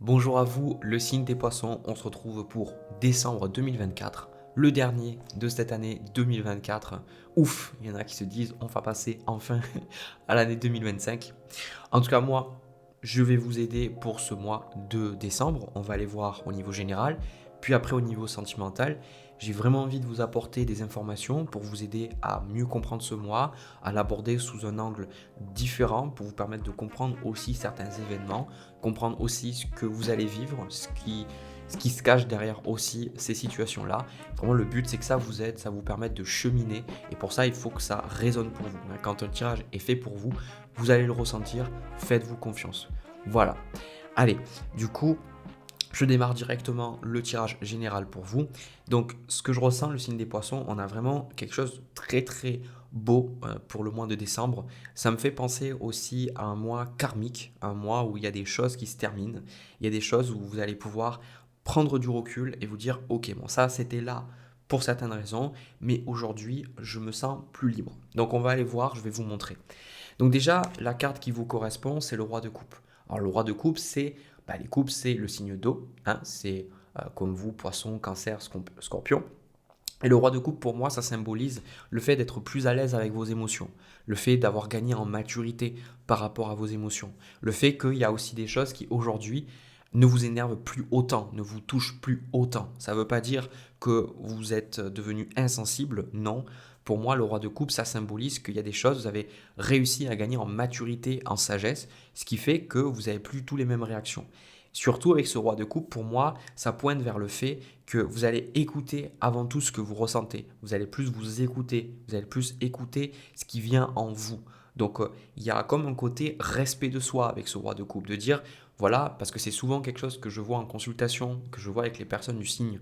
Bonjour à vous, le signe des poissons, on se retrouve pour décembre 2024, le dernier de cette année 2024. Ouf, il y en a qui se disent on va passer enfin à l'année 2025. En tout cas moi, je vais vous aider pour ce mois de décembre, on va aller voir au niveau général, puis après au niveau sentimental. J'ai vraiment envie de vous apporter des informations pour vous aider à mieux comprendre ce mois, à l'aborder sous un angle différent pour vous permettre de comprendre aussi certains événements, comprendre aussi ce que vous allez vivre, ce qui se cache derrière aussi ces situations-là. Vraiment, le but, c'est que ça vous aide, ça vous permette de cheminer. Et pour ça, il faut que ça résonne pour vous. Quand un tirage est fait pour vous, vous allez le ressentir. Faites-vous confiance. Voilà. Allez, du coup, je démarre directement le tirage général pour vous. Donc, ce que je ressens, le signe des poissons, on a vraiment quelque chose de très très beau pour le mois de décembre. Ça me fait penser aussi à un mois karmique, un mois où il y a des choses qui se terminent. Il y a des choses où vous allez pouvoir prendre du recul et vous dire, ok, bon, ça c'était là pour certaines raisons, mais aujourd'hui, je me sens plus libre. Donc, on va aller voir, je vais vous montrer. Donc déjà, la carte qui vous correspond, c'est le roi de coupe. Alors le roi de coupe, les coupes, c'est le signe d'eau, hein, c'est comme vous, poisson, cancer, scorpion. Et le roi de coupe, pour moi, ça symbolise le fait d'être plus à l'aise avec vos émotions, le fait d'avoir gagné en maturité par rapport à vos émotions, le fait qu'il y a aussi des choses qui aujourd'hui ne vous énervent plus autant, ne vous touchent plus autant. Ça ne veut pas dire que vous êtes devenu insensible, non. Pour moi, le roi de coupe, ça symbolise qu'il y a des choses, vous avez réussi à gagner en maturité, en sagesse, ce qui fait que vous n'avez plus tous les mêmes réactions. Surtout avec ce roi de coupe, pour moi, ça pointe vers le fait que vous allez écouter avant tout ce que vous ressentez. Vous allez plus vous écouter, vous allez plus écouter ce qui vient en vous. Donc, il y a comme un côté respect de soi avec ce roi de coupe, de dire, voilà, parce que c'est souvent quelque chose que je vois en consultation, que je vois avec les personnes du signe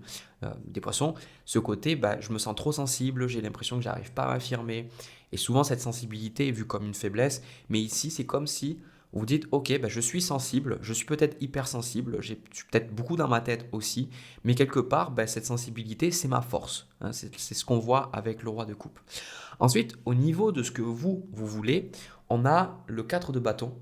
des poissons, ce côté, je me sens trop sensible, j'ai l'impression que j'arrive pas à m'affirmer. Et souvent, cette sensibilité est vue comme une faiblesse, mais ici, c'est comme si vous dites, ok, je suis sensible, je suis peut-être hypersensible, je suis peut-être beaucoup dans ma tête aussi, mais quelque part, cette sensibilité, c'est ma force. Hein, c'est ce qu'on voit avec le roi de coupe. Ensuite, au niveau de ce que vous voulez, on a le 4 de bâton.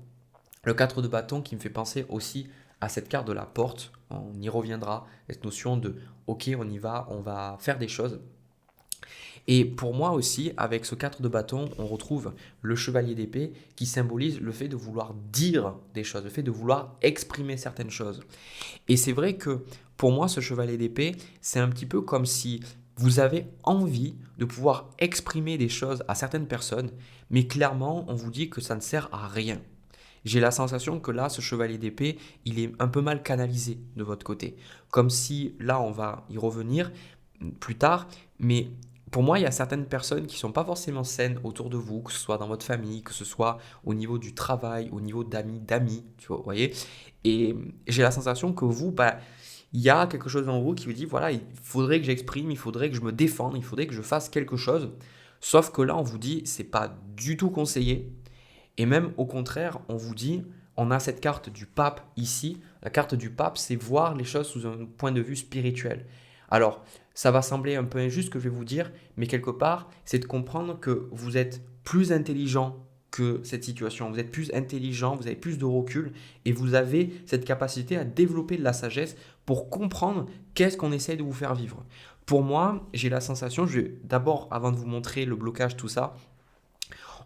Le 4 de bâton qui me fait penser aussi à cette carte de la porte. On y reviendra, cette notion de, ok, on y va, on va faire des choses. Et pour moi aussi, avec ce 4 de bâton, on retrouve le chevalier d'épée qui symbolise le fait de vouloir dire des choses, le fait de vouloir exprimer certaines choses. Et c'est vrai que pour moi, ce chevalier d'épée, c'est un petit peu comme si vous avez envie de pouvoir exprimer des choses à certaines personnes, mais clairement, on vous dit que ça ne sert à rien. J'ai la sensation que là, ce chevalier d'épée, il est un peu mal canalisé de votre côté. Comme si, là, on va y revenir plus tard, mais pour moi, il y a certaines personnes qui ne sont pas forcément saines autour de vous, que ce soit dans votre famille, que ce soit au niveau du travail, au niveau d'amis, tu vois, vous voyez. Et j'ai la sensation que vous, il y a quelque chose en vous qui vous dit, voilà, il faudrait que j'exprime, il faudrait que je me défende, il faudrait que je fasse quelque chose. Sauf que là, on vous dit, c'est pas du tout conseillé. Et même au contraire, on vous dit, on a cette carte du pape ici. La carte du pape, c'est voir les choses sous un point de vue spirituel. Alors, ça va sembler un peu injuste ce que je vais vous dire, mais quelque part, c'est de comprendre que vous êtes plus intelligent que cette situation. Vous êtes plus intelligent, vous avez plus de recul et vous avez cette capacité à développer de la sagesse pour comprendre qu'est-ce qu'on essaie de vous faire vivre. Pour moi, j'ai la sensation, je vais d'abord, avant de vous montrer le blocage, tout ça,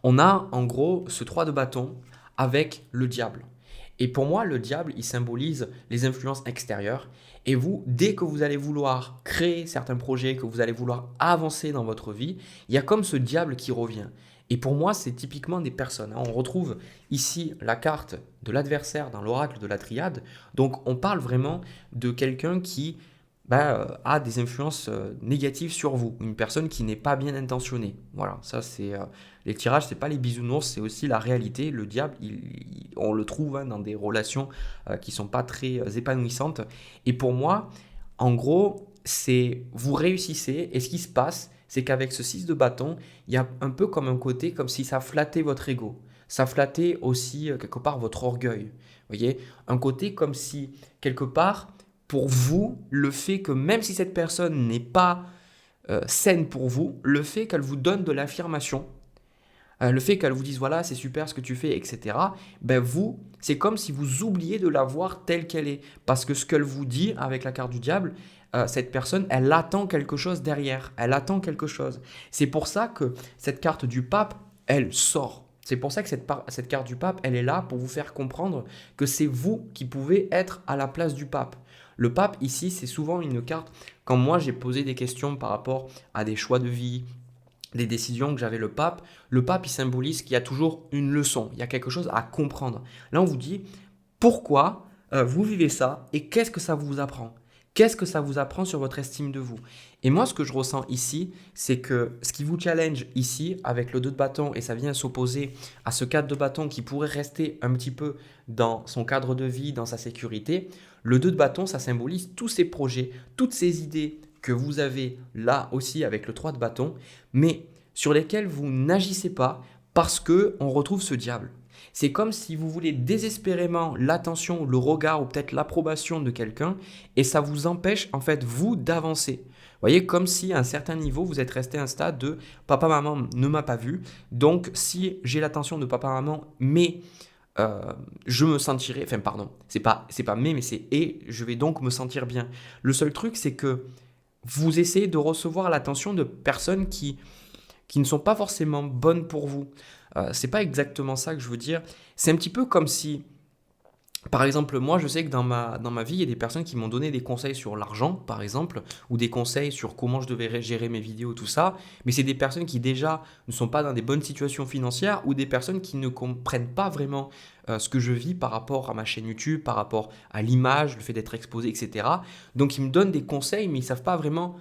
on a en gros ce 3 de bâton avec le diable. Et pour moi, le diable, il symbolise les influences extérieures. Et vous, dès que vous allez vouloir créer certains projets, que vous allez vouloir avancer dans votre vie, il y a comme ce diable qui revient. Et pour moi, c'est typiquement des personnes. On retrouve ici la carte de l'adversaire dans l'oracle de la triade. Donc, on parle vraiment de quelqu'un qui a des influences négatives sur vous, une personne qui n'est pas bien intentionnée. Voilà, ça c'est les tirages, c'est pas les bisounours, c'est aussi la réalité. Le diable, on le trouve dans des relations qui sont pas très épanouissantes. Et pour moi, en gros, c'est vous réussissez et ce qui se passe, c'est qu'avec ce 6 de bâton, il y a un peu comme un côté comme si ça flattait votre ego. Ça flattait aussi quelque part votre orgueil. Vous voyez, un côté comme si quelque part pour vous, le fait que même si cette personne n'est pas saine pour vous, le fait qu'elle vous donne de l'affirmation, le fait qu'elle vous dise voilà, c'est super ce que tu fais, etc., ben vous, c'est comme si vous oubliez de la voir telle qu'elle est. Parce que ce qu'elle vous dit avec la carte du diable, cette personne, elle attend quelque chose derrière. Elle attend quelque chose. C'est pour ça que cette carte du pape, elle sort. C'est pour ça que cette carte du pape, elle est là pour vous faire comprendre que c'est vous qui pouvez être à la place du pape. Le pape, ici, c'est souvent une carte. Quand moi, j'ai posé des questions par rapport à des choix de vie, des décisions que j'avais le pape, il symbolise qu'il y a toujours une leçon, il y a quelque chose à comprendre. Là, on vous dit pourquoi vous vivez ça et qu'est-ce que ça vous apprend. Qu'est-ce que ça vous apprend sur votre estime de vous? Et moi, ce que je ressens ici, c'est que ce qui vous challenge ici, avec le 2 de bâton, et ça vient s'opposer à ce 4 de bâton qui pourrait rester un petit peu dans son cadre de vie, dans sa sécurité, le 2 de bâton, ça symbolise tous ces projets, toutes ces idées que vous avez là aussi avec le 3 de bâton, mais sur lesquels vous n'agissez pas parce que on retrouve ce diable. C'est comme si vous voulez désespérément l'attention, le regard ou peut-être l'approbation de quelqu'un et ça vous empêche en fait vous d'avancer. Vous voyez, comme si à un certain niveau vous êtes resté à un stade de papa maman ne m'a pas vu, donc si j'ai l'attention de papa maman mais je me sentirai, enfin pardon, c'est pas mais c'est et je vais donc me sentir bien. Le seul truc c'est que vous essayez de recevoir l'attention de personnes qui ne sont pas forcément bonnes pour vous. C'est pas exactement ça que je veux dire. C'est un petit peu comme si, par exemple, moi, je sais que dans ma vie, il y a des personnes qui m'ont donné des conseils sur l'argent, par exemple, ou des conseils sur comment je devais gérer mes vidéos, tout ça. Mais c'est des personnes qui déjà ne sont pas dans des bonnes situations financières ou des personnes qui ne comprennent pas vraiment ce que je vis par rapport à ma chaîne YouTube, par rapport à l'image, le fait d'être exposé, etc. Donc, ils me donnent des conseils, mais ils ne savent pas vraiment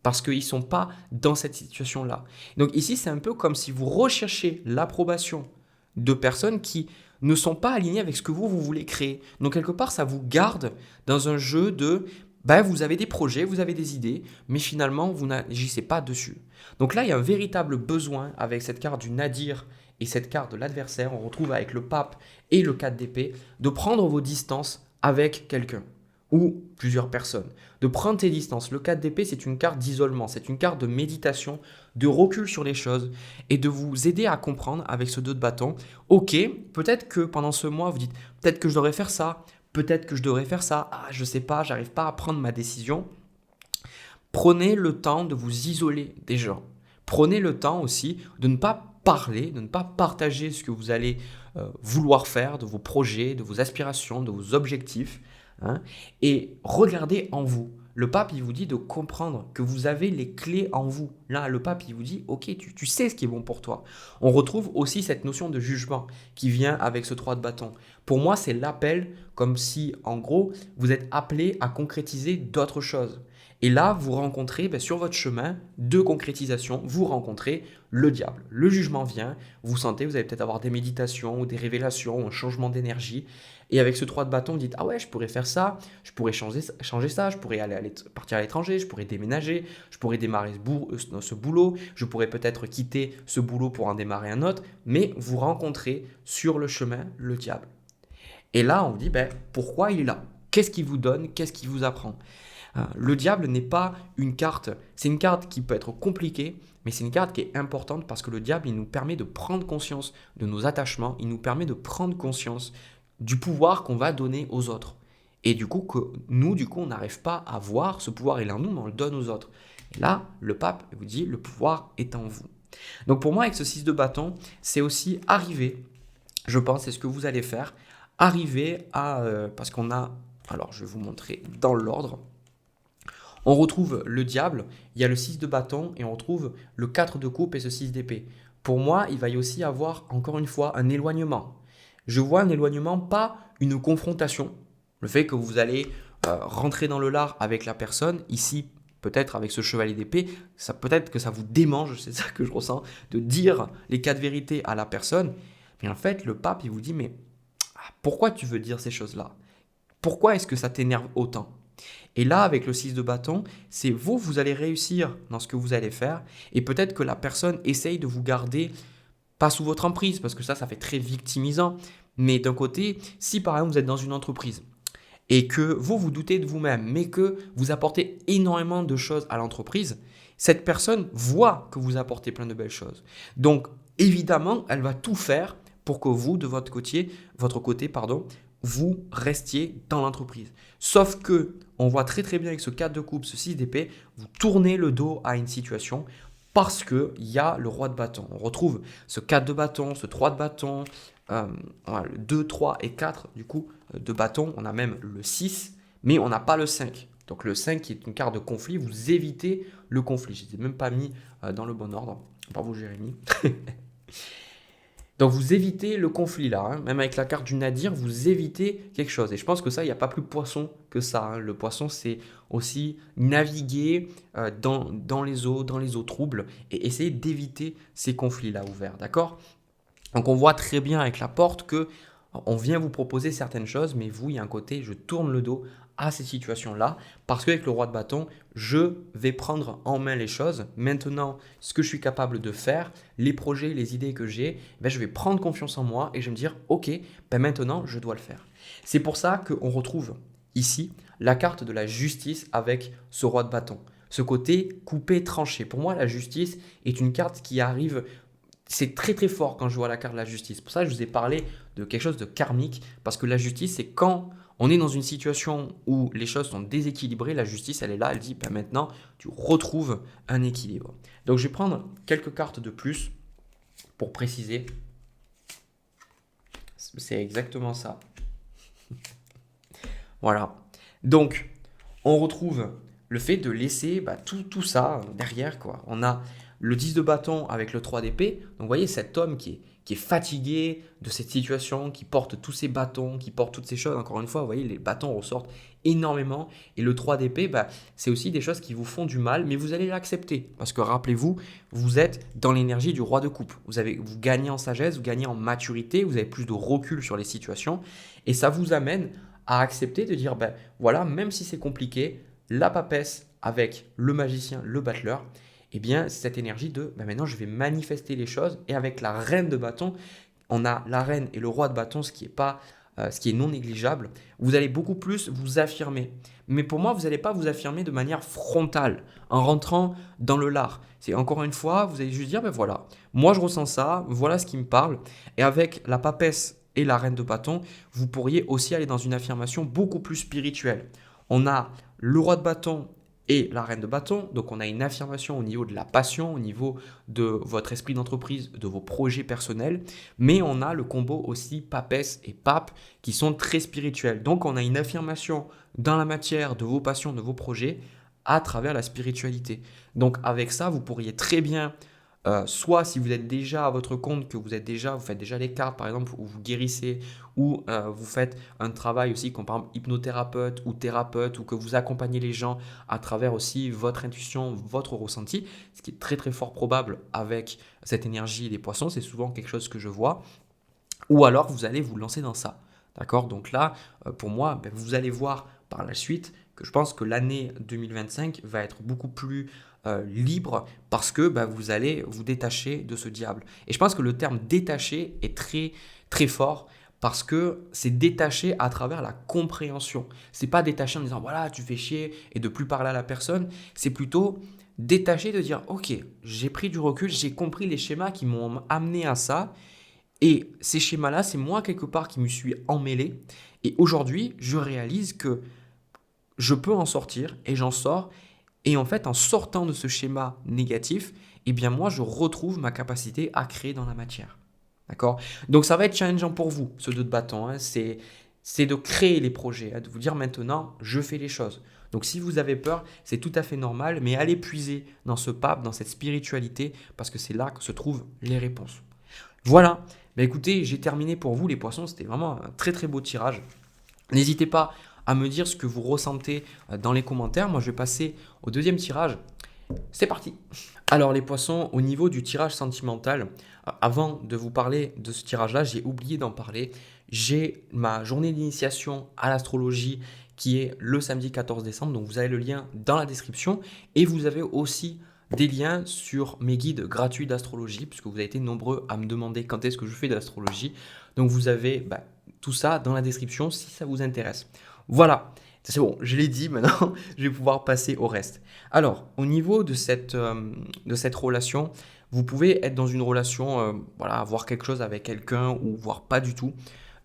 parce qu'ils ne sont pas dans cette situation-là. Donc ici, c'est un peu comme si vous recherchez l'approbation de personnes qui ne sont pas alignées avec ce que vous voulez créer. Donc quelque part, ça vous garde dans un jeu de, vous avez des projets, vous avez des idées, mais finalement, vous n'agissez pas dessus. Donc là, il y a un véritable besoin avec cette carte du nadir et cette carte de l'adversaire, on retrouve avec le pape et le 4 d'épée, de prendre vos distances avec quelqu'un ou plusieurs personnes, de prendre tes distances. Le 4 d'épée, c'est une carte d'isolement, c'est une carte de méditation, de recul sur les choses et de vous aider à comprendre avec ce 2 de bâton. Ok, peut-être que pendant ce mois, vous dites, peut-être que je devrais faire ça, peut-être que je devrais faire ça, je sais pas, j'arrive pas à prendre ma décision. Prenez le temps de vous isoler des gens. Prenez le temps aussi de ne pas parler, de ne pas partager ce que vous allez vouloir faire, de vos projets, de vos aspirations, de vos objectifs. Et regardez en vous. Le pape, il vous dit de comprendre que vous avez les clés en vous. Là, le pape, il vous dit, ok, tu sais ce qui est bon pour toi. On retrouve aussi cette notion de jugement qui vient avec ce 3 de bâton. Pour moi, c'est l'appel comme si, en gros, vous êtes appelé à concrétiser d'autres choses. Et là, vous rencontrez sur votre chemin de concrétisation, vous rencontrez le diable. Le jugement vient, vous sentez, vous allez peut-être avoir des méditations ou des révélations, ou un changement d'énergie. Et avec ce 3 de bâton, vous dites, ah ouais, je pourrais faire ça, je pourrais changer ça, je pourrais partir à l'étranger, je pourrais déménager, je pourrais démarrer ce boulot, je pourrais peut-être quitter ce boulot pour en démarrer un autre, mais vous rencontrez sur le chemin le diable. Et là, on vous dit, pourquoi il est là? Qu'est-ce qu'il vous donne? Qu'est-ce qu'il vous apprend? Le diable n'est pas une carte, c'est une carte qui peut être compliquée, mais c'est une carte qui est importante parce que le diable, il nous permet de prendre conscience de nos attachements, il nous permet de prendre conscience du pouvoir qu'on va donner aux autres. Et du coup, que nous, on n'arrive pas à voir ce pouvoir, il est en nous, mais on le donne aux autres. Et là, le pape vous dit, le pouvoir est en vous. Donc pour moi, avec ce 6 de bâton, c'est aussi arriver, je pense, c'est ce que vous allez faire, arriver à, parce qu'on a, alors je vais vous montrer dans l'ordre, on retrouve le diable, il y a le 6 de bâton et on retrouve le 4 de coupe et ce 6 d'épée. Pour moi, il va y aussi avoir, encore une fois, un éloignement. Je vois un éloignement, pas une confrontation. Le fait que vous allez rentrer dans le lard avec la personne, ici, peut-être avec ce chevalier d'épée, ça peut-être que ça vous démange, c'est ça que je ressens, de dire les 4 vérités à la personne. Mais en fait, le pape, il vous dit, mais pourquoi tu veux dire ces choses-là? Pourquoi est-ce que ça t'énerve autant? Et là, avec le 6 de bâton, c'est vous allez réussir dans ce que vous allez faire. Et peut-être que la personne essaye de vous garder pas sous votre emprise, parce que ça fait très victimisant. Mais d'un côté, si par exemple vous êtes dans une entreprise et que vous doutez de vous-même, mais que vous apportez énormément de choses à l'entreprise, cette personne voit que vous apportez plein de belles choses. Donc, évidemment, elle va tout faire pour que vous, de votre côté, vous restiez dans l'entreprise. Sauf que, on voit très très bien avec ce 4 de coupe, ce 6 d'épée, vous tournez le dos à une situation parce qu'il y a le roi de bâton. On retrouve ce 4 de bâton, ce 3 de bâton, voilà, le 2, 3 et 4 du coup de bâton. On a même le 6, mais on n'a pas le 5. Donc le 5 qui est une carte de conflit, vous évitez le conflit. Je ne les ai même pas mis dans le bon ordre. Bravo Jérémy. Donc vous évitez le conflit là, hein. Même avec la carte du Nadir, vous évitez quelque chose. Et je pense que ça, il n'y a pas plus poisson que ça, hein. Le poisson, c'est aussi naviguer dans les eaux troubles et essayer d'éviter ces conflits-là ouverts, d'accord? Donc on voit très bien avec la porte que on vient vous proposer certaines choses, mais vous, il y a un côté, je tourne le dos à ces situations-là, parce qu'avec le roi de bâton, je vais prendre en main les choses. Maintenant, ce que je suis capable de faire, les projets, les idées que j'ai, je vais prendre confiance en moi et je vais me dire, ok, maintenant, je dois le faire. C'est pour ça qu'on retrouve ici la carte de la justice avec ce roi de bâton. Ce côté coupé, tranché. Pour moi, la justice est une carte qui arrive. C'est très très fort quand je vois la carte de la justice. Pour ça, je vous ai parlé de quelque chose de karmique, parce que la justice, c'est quand on est dans une situation où les choses sont déséquilibrées, la justice, elle est là, elle dit, maintenant, tu retrouves un équilibre. Donc, je vais prendre quelques cartes de plus pour préciser. C'est exactement ça. Voilà. Donc, on retrouve le fait de laisser tout ça derrière, quoi. On a le 10 de bâton avec le 3 d'épée. Donc, vous voyez, cet homme qui est fatigué de cette situation, qui porte tous ses bâtons, qui porte toutes ces choses. Encore une fois, vous voyez, les bâtons ressortent énormément. Et le 3 d'épée, c'est aussi des choses qui vous font du mal, mais vous allez l'accepter. Parce que rappelez-vous, vous êtes dans l'énergie du roi de coupe. Vous gagnez en sagesse, vous gagnez en maturité, vous avez plus de recul sur les situations. Et ça vous amène à accepter de dire, voilà, même si c'est compliqué, la papesse avec le magicien, le battleur, eh bien, cette énergie de maintenant je vais manifester les choses. Et avec la reine de bâton, on a la reine et le roi de bâton, ce qui est non négligeable. Vous allez beaucoup plus vous affirmer. Mais pour moi, vous n'allez pas vous affirmer de manière frontale, en rentrant dans le lard. C'est encore une fois, vous allez juste dire, voilà, moi je ressens ça, voilà ce qui me parle. Et avec la papesse et la reine de bâton, vous pourriez aussi aller dans une affirmation beaucoup plus spirituelle. On a le roi de bâton et la reine de bâton, donc on a une affirmation au niveau de la passion, au niveau de votre esprit d'entreprise, de vos projets personnels, mais on a le combo aussi papesse et pape qui sont très spirituels. Donc on a une affirmation dans la matière de vos passions, de vos projets à travers la spiritualité. Donc avec ça, vous pourriez très bien soit si vous êtes déjà à votre compte, que vous faites déjà les cartes par exemple, où vous guérissez, ou vous faites un travail aussi comme par exemple hypnothérapeute ou thérapeute, ou que vous accompagnez les gens à travers aussi votre intuition, votre ressenti, ce qui est très très fort probable avec cette énergie des poissons, c'est souvent quelque chose que je vois, ou alors vous allez vous lancer dans ça. D'accord? Donc là, pour moi, vous allez voir par la suite que je pense que l'année 2025 va être beaucoup plus libre parce que vous allez vous détacher de ce diable. Et je pense que le terme détacher est très très fort parce que c'est détaché à travers la compréhension. C'est pas détaché en disant voilà tu fais chier et de plus parler à la personne. C'est plutôt détaché de dire ok j'ai pris du recul, j'ai compris les schémas qui m'ont amené à ça. Et ces schémas-là, c'est moi quelque part qui me suis emmêlé. Et aujourd'hui, je réalise que je peux en sortir et j'en sors. Et en fait, en sortant de ce schéma négatif, eh bien moi, je retrouve ma capacité à créer dans la matière. D'accord? Donc ça va être challengeant pour vous, ce 2 de bâton. Hein. C'est de créer les projets, hein, de vous dire maintenant, je fais les choses. Donc si vous avez peur, c'est tout à fait normal, mais allez puiser dans ce pape, dans cette spiritualité, parce que c'est là que se trouvent les réponses. Voilà, écoutez, j'ai terminé pour vous les poissons, c'était vraiment un très très beau tirage. N'hésitez pas à me dire ce que vous ressentez dans les commentaires. Moi, je vais passer au deuxième tirage. C'est parti. Alors les poissons, au niveau du tirage sentimental, avant de vous parler de ce tirage-là, j'ai oublié d'en parler. J'ai ma journée d'initiation à l'astrologie qui est le samedi 14 décembre. Donc vous avez le lien dans la description et vous avez aussi des liens sur mes guides gratuits d'astrologie puisque vous avez été nombreux à me demander quand est-ce que je fais de l'astrologie. Donc vous avez tout ça dans la description si ça vous intéresse. Voilà, c'est bon, je l'ai dit, maintenant je vais pouvoir passer au reste. Alors, au niveau de cette relation, Vous pouvez être dans une relation, voilà, avoir quelque chose avec quelqu'un ou voire pas du tout.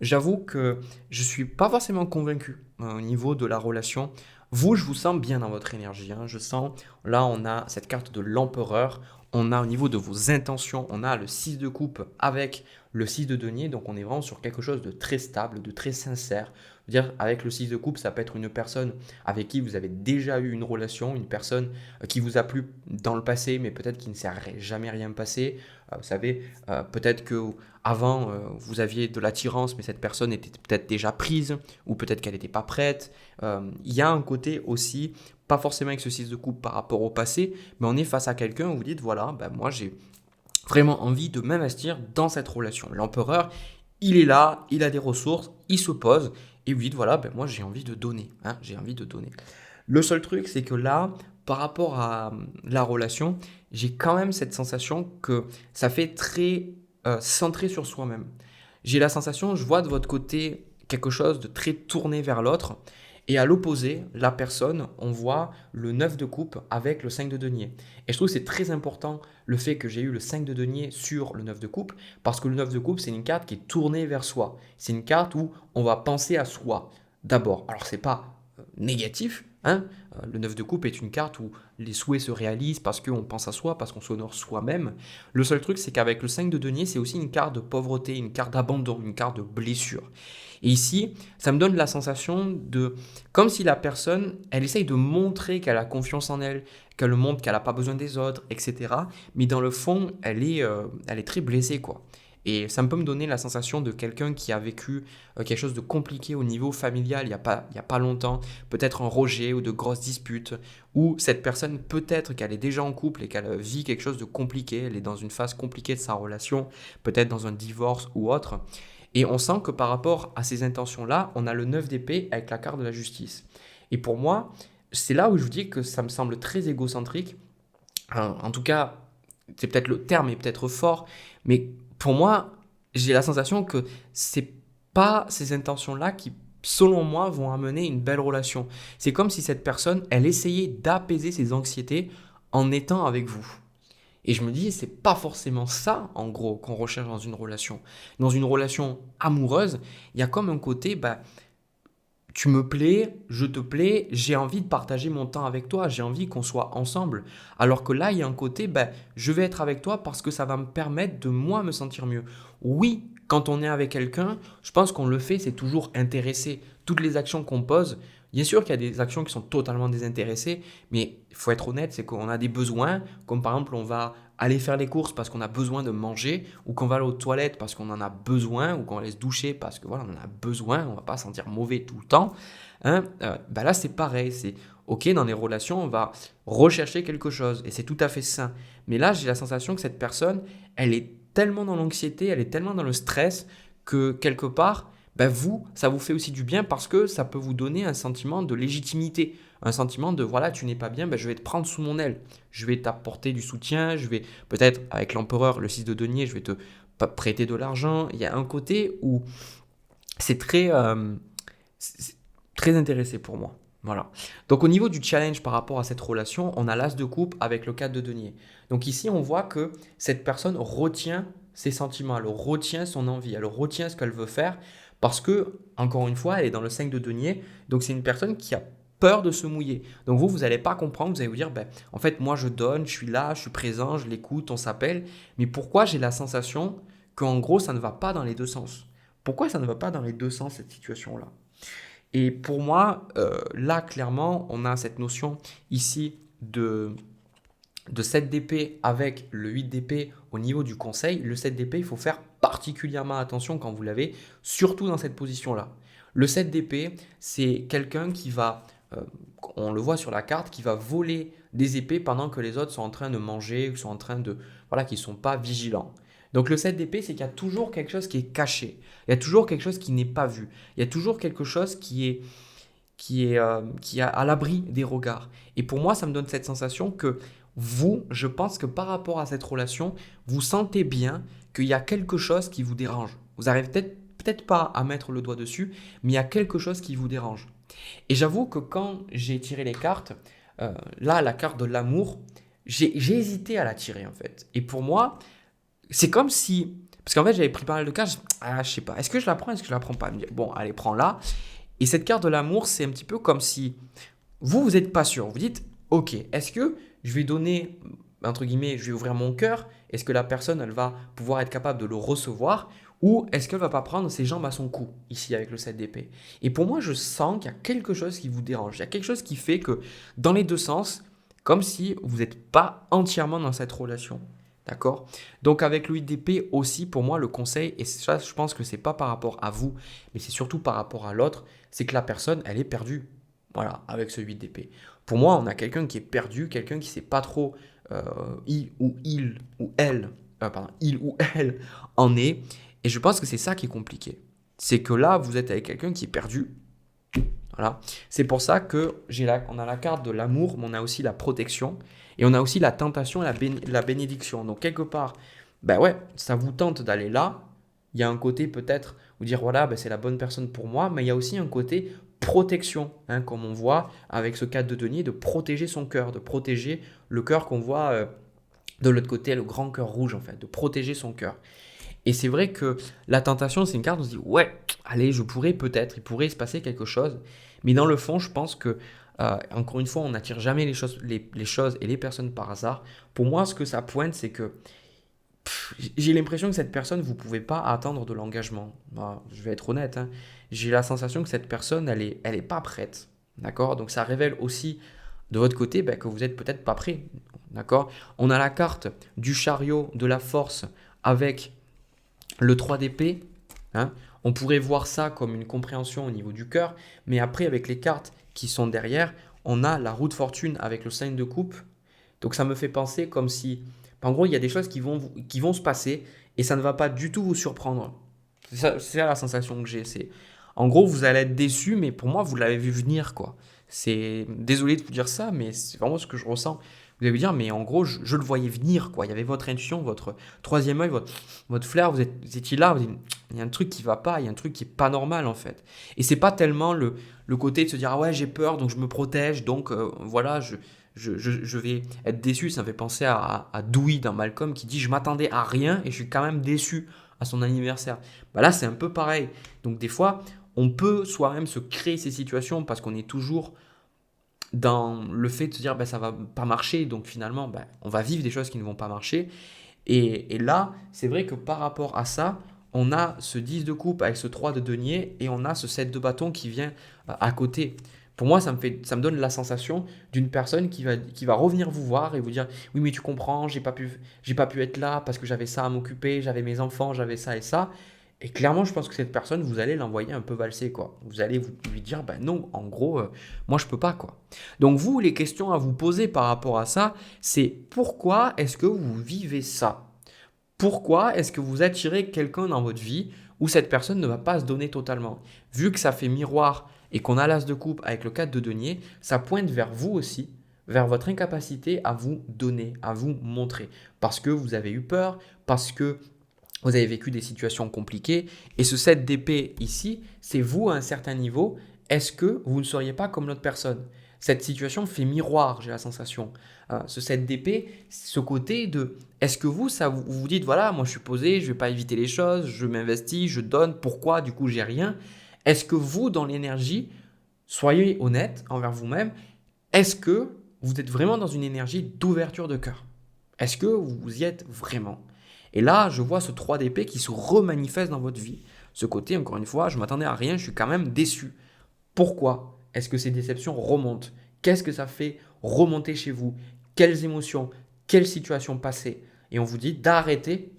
J'avoue que je suis pas forcément convaincu au niveau de la relation. Vous, je vous sens bien dans votre énergie, hein. Je sens, là, on a cette carte de l'empereur. On a au niveau de vos intentions, on a le 6 de coupe avec le 6 de denier. Donc, on est vraiment sur quelque chose de très stable, de très sincère. Dire avec le 6 de coupe, ça peut être une personne avec qui vous avez déjà eu une relation, une personne qui vous a plu dans le passé, mais peut-être qui ne s'est jamais rien passé. Vous savez, peut-être que avant vous aviez de l'attirance, mais cette personne était peut-être déjà prise, ou peut-être qu'elle n'était pas prête. Il y a un côté aussi, pas forcément avec ce 6 de coupe par rapport au passé, mais on est face à quelqu'un où vous dites, voilà, ben moi j'ai vraiment envie de m'investir dans cette relation. L'empereur, il est là, il a des ressources, il se pose, et vous dites, voilà, ben moi j'ai envie de donner, hein, j'ai envie de donner. Le seul truc, c'est que là, par rapport à la relation, j'ai quand même cette sensation que ça fait très centré sur soi-même. J'ai la sensation, je vois de votre côté quelque chose de très tourné vers l'autre. Et à l'opposé, la personne, on voit le 9 de coupe avec le 5 de denier. Et je trouve que c'est très important le fait que j'ai eu le 5 de denier sur le 9 de coupe, parce que le 9 de coupe, c'est une carte qui est tournée vers soi. C'est une carte où on va penser à soi d'abord. Alors, c'est pas négatif, hein. Le 9 de coupe est une carte où les souhaits se réalisent parce qu'on pense à soi, parce qu'on s'honore soi-même. Le seul truc, c'est qu'avec le 5 de denier, c'est aussi une carte de pauvreté, une carte d'abandon, une carte de blessure. Et ici, ça me donne la sensation de, comme si la personne, elle essaye de montrer qu'elle a confiance en elle, qu'elle montre qu'elle n'a pas besoin des autres, etc. Mais dans le fond, elle est très blessée, quoi. Et ça peut me donner la sensation de quelqu'un qui a vécu quelque chose de compliqué au niveau familial il y a pas longtemps, peut-être un rejet ou de grosses disputes, ou cette personne peut-être qu'elle est déjà en couple et qu'elle vit quelque chose de compliqué, elle est dans une phase compliquée de sa relation, peut-être dans un divorce ou autre. Et on sent que par rapport à ces intentions-là, on a le 9 d'épée avec la carte de la justice. Et pour moi, c'est là où je vous dis que ça me semble très égocentrique. En tout cas, c'est peut-être le terme est peut-être fort, mais pour moi, j'ai la sensation que c'est pas ces intentions-là qui, selon moi, vont amener une belle relation. C'est comme si cette personne, elle essayait d'apaiser ses anxiétés en étant avec vous. Et je me dis, c'est pas forcément ça, en gros, qu'on recherche dans une relation. Dans une relation amoureuse, il y a comme un côté, bah, tu me plais, je te plais, j'ai envie de partager mon temps avec toi, j'ai envie qu'on soit ensemble. Alors que là, il y a un côté, ben, je vais être avec toi parce que ça va me permettre de moi me sentir mieux. Oui, quand on est avec quelqu'un, je pense qu'on le fait, c'est toujours intéressé. Toutes les actions qu'on pose, bien sûr qu'il y a des actions qui sont totalement désintéressées, mais il faut être honnête, c'est qu'on a des besoins, comme par exemple on va aller faire les courses parce qu'on a besoin de manger, ou qu'on va aller aux toilettes parce qu'on en a besoin, ou qu'on va aller se doucher parce que voilà, on en a besoin, on va pas se sentir mauvais tout le temps. Hein. Bah là, c'est pareil, c'est ok, dans les relations, on va rechercher quelque chose, et c'est tout à fait sain. Mais là, j'ai la sensation que cette personne, elle est tellement dans l'anxiété, elle est tellement dans le stress, que quelque part, bah vous, ça vous fait aussi du bien parce que ça peut vous donner un sentiment de légitimité, un sentiment de voilà, tu n'es pas bien, bah je vais te prendre sous mon aile, je vais t'apporter du soutien, je vais peut-être avec l'empereur, le 6 de denier, je vais te prêter de l'argent. Il y a un côté où c'est c'est très intéressé pour moi. Voilà. Donc au niveau du challenge par rapport à cette relation, on a l'as de coupe avec le 4 de denier. Donc ici, on voit que cette personne retient ses sentiments, elle retient son envie, elle retient ce qu'elle veut faire parce que, encore une fois, elle est dans le 5 de denier. Donc c'est une personne qui a peur de se mouiller. Donc vous n'allez pas comprendre, vous allez vous dire, ben, en fait, moi je donne, je suis là, je suis présent, je l'écoute, on s'appelle. Mais pourquoi j'ai la sensation qu'en gros, ça ne va pas dans les deux sens? Pourquoi ça ne va pas dans les deux sens, cette situation-là? Et pour moi, là, clairement, on a cette notion ici de 7 d'épée avec le 8 d'épée au niveau du conseil. Le 7 d'épée, il faut faire particulièrement attention quand vous l'avez, surtout dans cette position-là. Le 7 d'épée, c'est quelqu'un qui va, on le voit sur la carte, qui va voler des épées pendant que les autres sont en train de manger ou sont en train de, voilà, qui ne sont pas vigilants. Donc le 7 d'épée, c'est qu'il y a toujours quelque chose qui est caché. Il y a toujours quelque chose qui n'est pas vu. Il y a toujours quelque chose qui est à l'abri des regards. Et pour moi, ça me donne cette sensation que vous, je pense que par rapport à cette relation, vous sentez bien qu'il y a quelque chose qui vous dérange. Vous n'arrivez peut-être pas à mettre le doigt dessus, mais il y a quelque chose qui vous dérange. Et j'avoue que quand j'ai tiré les cartes, là, la carte de l'amour, j'ai hésité à la tirer en fait. Et pour moi, c'est comme si. Parce qu'en fait, j'avais pris pas mal de cartes. Je sais pas. Est-ce que je la prends? Est-ce que je la prends pas? Bon, allez, prends-la. Et cette carte de l'amour, c'est un petit peu comme si vous n'êtes pas sûr. Vous dites, ok, est-ce que je vais donner, entre guillemets, je vais ouvrir mon cœur? Est-ce que la personne, elle va pouvoir être capable de le recevoir? Ou est-ce qu'elle va pas prendre ses jambes à son cou, ici, avec le 7 d'épée? Et pour moi, je sens qu'il y a quelque chose qui vous dérange. Il y a quelque chose qui fait que, dans les deux sens, comme si vous n'êtes pas entièrement dans cette relation. D'accord? Donc avec le 8 d'épée aussi, pour moi, le conseil, et ça, je pense que c'est pas par rapport à vous, mais c'est surtout par rapport à l'autre, c'est que la personne, elle est perdue. Voilà, avec ce 8 d'épée. Pour moi, on a quelqu'un qui est perdu, quelqu'un qui sait pas trop il ou elle en est. Et je pense que c'est ça qui est compliqué. C'est que là, vous êtes avec quelqu'un qui est perdu. Voilà. C'est pour ça que on a la carte de l'amour, mais on a aussi la protection. Et on a aussi la tentation et la bénédiction. Donc, quelque part, ben ouais, ça vous tente d'aller là. Il y a un côté peut-être, vous dire, voilà, ben c'est la bonne personne pour moi. Mais il y a aussi un côté protection, hein, comme on voit avec ce 4 de denier, de protéger son cœur, de protéger le cœur qu'on voit de l'autre côté, le grand cœur rouge, en fait, de protéger son cœur. Et c'est vrai que la tentation, c'est une carte où on se dit, ouais, allez, je pourrais peut-être, il pourrait se passer quelque chose. Mais dans le fond, je pense que, encore une fois, on n'attire jamais les choses et les personnes par hasard. Pour moi, ce que ça pointe, c'est que j'ai l'impression que cette personne, vous ne pouvez pas attendre de l'engagement. Moi, je vais être honnête, hein. J'ai la sensation que cette personne, elle est pas prête. D'accord? Donc ça révèle aussi de votre côté que vous n'êtes peut-être pas prêt. D'accord? On a la carte du chariot, de la force avec le 3 d'épée. Hein. On pourrait voir ça comme une compréhension au niveau du cœur, mais après, avec les cartes qui sont derrière, on a la roue de fortune avec le 5 de coupe. Donc ça me fait penser comme si, en gros, il y a des choses qui vont se passer et ça ne va pas du tout vous surprendre. C'est ça la sensation que j'ai. En gros, vous allez être déçu, mais pour moi, vous l'avez vu venir, quoi. C'est désolé de vous dire ça, mais c'est vraiment ce que je ressens. Vous allez vous dire, mais en gros, je le voyais venir, quoi. Il y avait votre intuition, votre troisième œil, votre flair. Vous étiez là, vous dites, il y a un truc qui va pas, il y a un truc qui est pas normal, en fait. Et c'est pas tellement le côté de se dire, ah ouais, j'ai peur, donc je me protège, donc voilà, je vais être déçu. Ça me fait penser à Dewey dans Malcolm qui dit, je m'attendais à rien et je suis quand même déçu à son anniversaire. Bah là, c'est un peu pareil. Donc des fois, on peut soi-même se créer ces situations parce qu'on est toujours dans le fait de se dire ça va pas marcher, donc finalement on va vivre des choses qui ne vont pas marcher. Et là, c'est vrai que par rapport à ça, on a ce 10 de coupe avec ce 3 de denier et on a ce 7 de bâton qui vient à côté. Pour moi, ça me donne la sensation d'une personne qui va revenir vous voir et vous dire oui, mais tu comprends, j'ai pas pu être là parce que j'avais ça à m'occuper, j'avais mes enfants, j'avais ça et ça. Et clairement, je pense que cette personne, vous allez l'envoyer un peu valser, quoi. Vous allez lui dire, non, en gros, moi, je peux pas, quoi. Donc, vous, les questions à vous poser par rapport à ça, c'est pourquoi est-ce que vous vivez ça? Pourquoi est-ce que vous attirez quelqu'un dans votre vie où cette personne ne va pas se donner totalement? Vu que ça fait miroir et qu'on a l'as de coupe avec le 4 de denier, ça pointe vers vous aussi, vers votre incapacité à vous donner, à vous montrer. Parce que vous avez eu peur, parce que vous avez vécu des situations compliquées. Et ce 7 d'épée ici, c'est vous à un certain niveau. Est-ce que vous ne seriez pas comme l'autre personne? Cette situation fait miroir, j'ai la sensation. Ce 7 d'épée, ce côté de est-ce que vous, ça vous dites, voilà, moi je suis posé, je ne vais pas éviter les choses, je m'investis, je donne, pourquoi, du coup j'ai rien. Est-ce que vous, dans l'énergie, soyez honnête envers vous-même, est-ce que vous êtes vraiment dans une énergie d'ouverture de cœur? Est-ce que vous y êtes vraiment? Et là, je vois ce 3 d'épée qui se remanifeste dans votre vie. Ce côté, encore une fois, je m'attendais à rien, je suis quand même déçu. Pourquoi est-ce que ces déceptions remontent? Qu'est-ce que ça fait remonter chez vous? Quelles émotions? Quelles situations passées? Et on vous dit d'arrêter,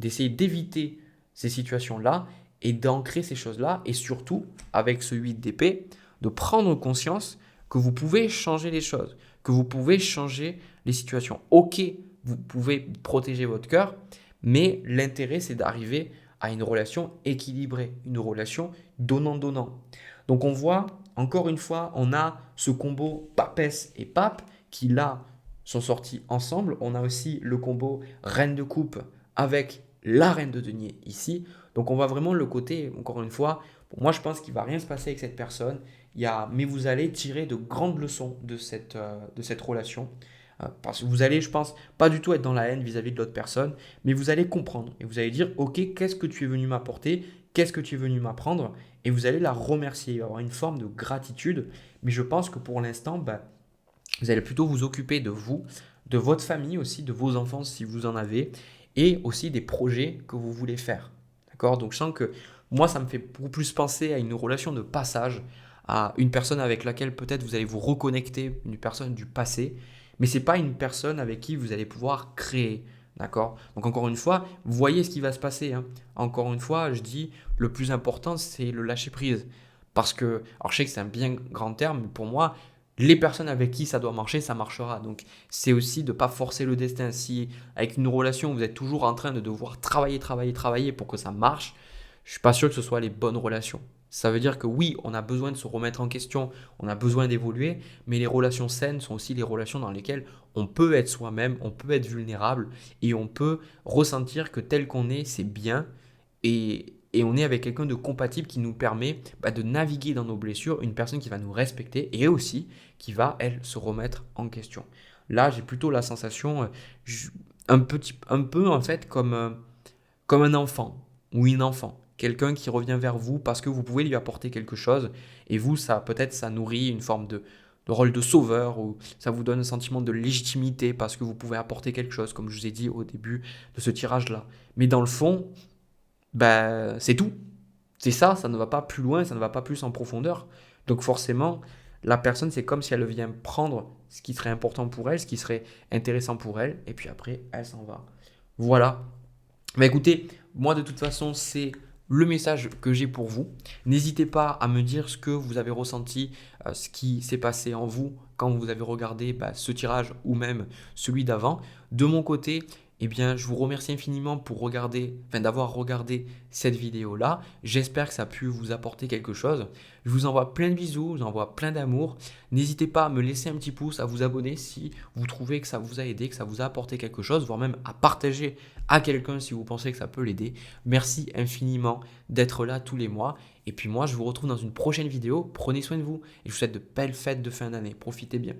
d'essayer d'éviter ces situations-là et d'ancrer ces choses-là. Et surtout, avec ce 8 d'épée, de prendre conscience que vous pouvez changer les choses, que vous pouvez changer les situations. Ok, vous pouvez protéger votre cœur, mais l'intérêt, c'est d'arriver à une relation équilibrée, une relation donnant-donnant. Donc on voit, encore une fois, on a ce combo papesse et pape qui là sont sortis ensemble. On a aussi le combo reine de coupe avec la reine de denier ici. Donc on voit vraiment le côté, encore une fois, pour moi je pense qu'il ne va rien se passer avec cette personne. Mais vous allez tirer de grandes leçons de cette relation. Parce que vous allez, je pense, pas du tout être dans la haine vis-à-vis de l'autre personne, mais vous allez comprendre et vous allez dire, ok, qu'est-ce que tu es venu m'apporter? Qu'est-ce que tu es venu m'apprendre? Et vous allez la remercier. Il va y avoir une forme de gratitude, mais je pense que pour l'instant, vous allez plutôt vous occuper de vous, de votre famille aussi, de vos enfants si vous en avez, et aussi des projets que vous voulez faire. D'accord? Donc je sens que moi, ça me fait beaucoup plus penser à une relation de passage, à une personne avec laquelle peut-être vous allez vous reconnecter, une personne du passé, mais ce n'est pas une personne avec qui vous allez pouvoir créer. D'accord? Donc encore une fois, voyez ce qui va se passer, hein. Encore une fois, je dis, le plus important, c'est le lâcher prise. Parce que, alors je sais que c'est un bien grand terme, mais pour moi, les personnes avec qui ça doit marcher, ça marchera. Donc, c'est aussi de ne pas forcer le destin. Si avec une relation, vous êtes toujours en train de devoir travailler, travailler, travailler pour que ça marche, je ne suis pas sûr que ce soit les bonnes relations. Ça veut dire que oui, on a besoin de se remettre en question, on a besoin d'évoluer, mais les relations saines sont aussi les relations dans lesquelles on peut être soi-même, on peut être vulnérable et on peut ressentir que tel qu'on est, c'est bien et on est avec quelqu'un de compatible qui nous permet de naviguer dans nos blessures, une personne qui va nous respecter et aussi qui va, elle, se remettre en question. Là, j'ai plutôt la sensation, un peu en fait comme un enfant ou une enfant. Quelqu'un qui revient vers vous parce que vous pouvez lui apporter quelque chose et vous, ça peut-être ça nourrit une forme de rôle de sauveur ou ça vous donne un sentiment de légitimité parce que vous pouvez apporter quelque chose, comme je vous ai dit au début de ce tirage-là. Mais dans le fond, c'est tout. C'est ça, ça ne va pas plus loin, ça ne va pas plus en profondeur. Donc forcément, la personne, c'est comme si elle vient prendre ce qui serait important pour elle, ce qui serait intéressant pour elle, et puis après, elle s'en va. Voilà. Mais écoutez, moi de toute façon, c'est le message que j'ai pour vous. N'hésitez pas à me dire ce que vous avez ressenti, ce qui s'est passé en vous quand vous avez regardé ce tirage ou même celui d'avant. De mon côté, eh bien, je vous remercie infiniment d'avoir regardé cette vidéo-là. J'espère que ça a pu vous apporter quelque chose. Je vous envoie plein de bisous, je vous envoie plein d'amour. N'hésitez pas à me laisser un petit pouce, à vous abonner si vous trouvez que ça vous a aidé, que ça vous a apporté quelque chose, voire même à partager à quelqu'un si vous pensez que ça peut l'aider. Merci infiniment d'être là tous les mois. Et puis moi, je vous retrouve dans une prochaine vidéo. Prenez soin de vous et je vous souhaite de belles fêtes de fin d'année. Profitez bien.